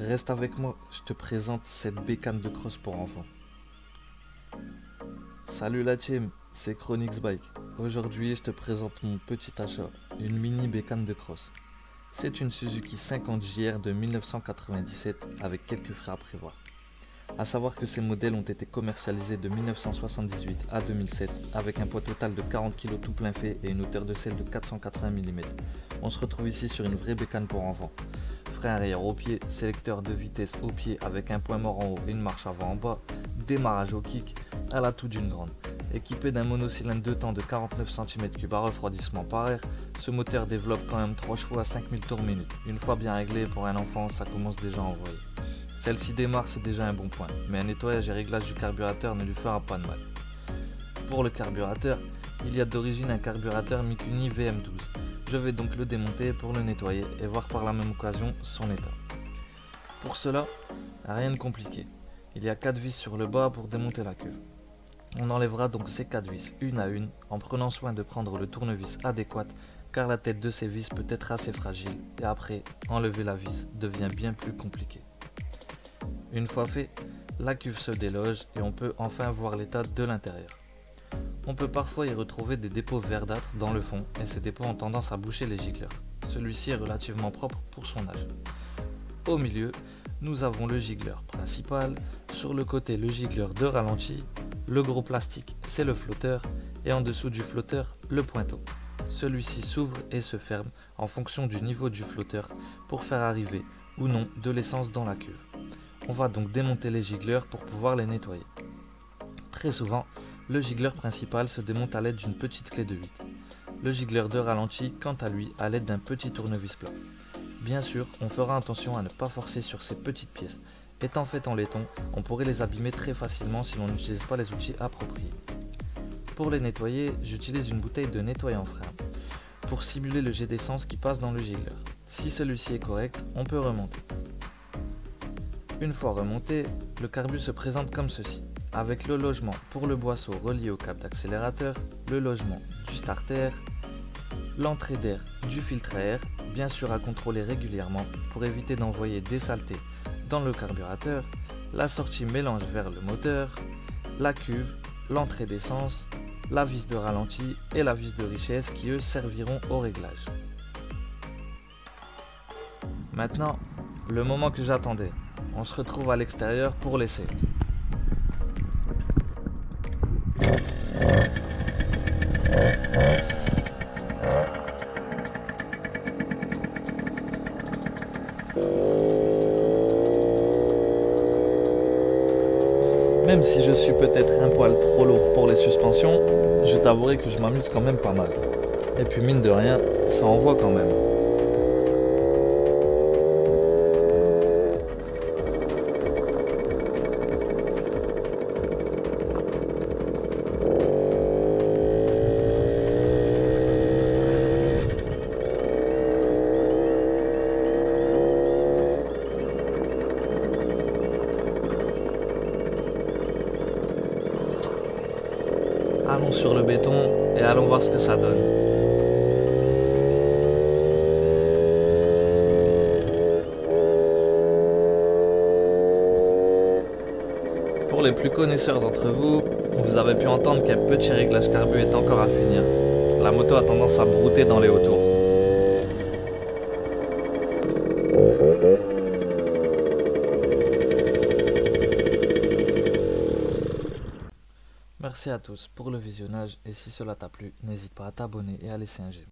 Reste avec moi, je te présente cette bécane de cross pour enfants. Salut la team, c'est Chronix Bike. Aujourd'hui, je te présente mon petit achat, une mini bécane de cross. C'est une Suzuki 50 JR de 1997 avec quelques frais à prévoir. A savoir que ces modèles ont été commercialisés de 1978 à 2007 avec un poids total de 40 kg tout plein fait et une hauteur de selle de 480 mm. On se retrouve ici sur une vraie bécane pour enfants. Frein arrière au pied, sélecteur de vitesse au pied avec un point mort en haut et une marche avant en bas, démarrage au kick, elle a tout d'une grande. Équipé d'un monocylindre 2 temps de 49 cm3 à refroidissement par air, ce moteur développe quand même 3 chevaux à 5000 tours minute. Une fois bien réglé pour un enfant, ça commence déjà à envoyer. Celle-ci démarre, c'est déjà un bon point, mais un nettoyage et réglage du carburateur ne lui fera pas de mal. Pour le carburateur, il y a d'origine un carburateur Mikuni VM12. Je vais donc le démonter pour le nettoyer et voir par la même occasion son état. Pour cela, rien de compliqué. Il y a 4 vis sur le bas pour démonter la cuve. On enlèvera donc ces 4 vis une à une en prenant soin de prendre le tournevis adéquat car la tête de ces vis peut être assez fragile et après, enlever la vis devient bien plus compliqué. Une fois fait, la cuve se déloge et on peut enfin voir l'état de l'intérieur. On peut parfois y retrouver des dépôts verdâtres dans le fond et ces dépôts ont tendance à boucher les gicleurs. Celui-ci est relativement propre pour son âge. Au milieu, nous avons le gicleur principal, sur le côté le gicleur de ralenti, le gros plastique c'est le flotteur et en dessous du flotteur le pointeau. Celui-ci s'ouvre et se ferme en fonction du niveau du flotteur pour faire arriver ou non de l'essence dans la cuve. On va donc démonter les gicleurs pour pouvoir les nettoyer. Très souvent, le gicleur principal se démonte à l'aide d'une petite clé de 8. Le gicleur de ralenti, quant à lui, à l'aide d'un petit tournevis plat. Bien sûr, on fera attention à ne pas forcer sur ces petites pièces. Étant faites en laiton, on pourrait les abîmer très facilement si l'on n'utilise pas les outils appropriés. Pour les nettoyer, j'utilise une bouteille de nettoyant frein pour simuler le jet d'essence qui passe dans le gicleur. Si celui-ci est correct, on peut remonter. Une fois remonté, le carbu se présente comme ceci, avec le logement pour le boisseau relié au câble d'accélérateur, le logement du starter, l'entrée d'air du filtre à air, bien sûr à contrôler régulièrement pour éviter d'envoyer des saletés dans le carburateur, la sortie mélange vers le moteur, la cuve, l'entrée d'essence, la vis de ralenti et la vis de richesse qui eux serviront au réglage. Maintenant, le moment que j'attendais. On se retrouve à l'extérieur pour l'essai. Même si je suis peut-être un poil trop lourd pour les suspensions, je t'avouerai que je m'amuse quand même pas mal. Et puis mine de rien, ça envoie quand même. Allons sur le béton et allons voir ce que ça donne. Pour les plus connaisseurs d'entre vous, vous avez pu entendre qu'un petit réglage carbu est encore à finir. La moto a tendance à brouter dans les hauts tours. Merci à tous pour le visionnage et si cela t'a plu, n'hésite pas à t'abonner et à laisser un j'aime.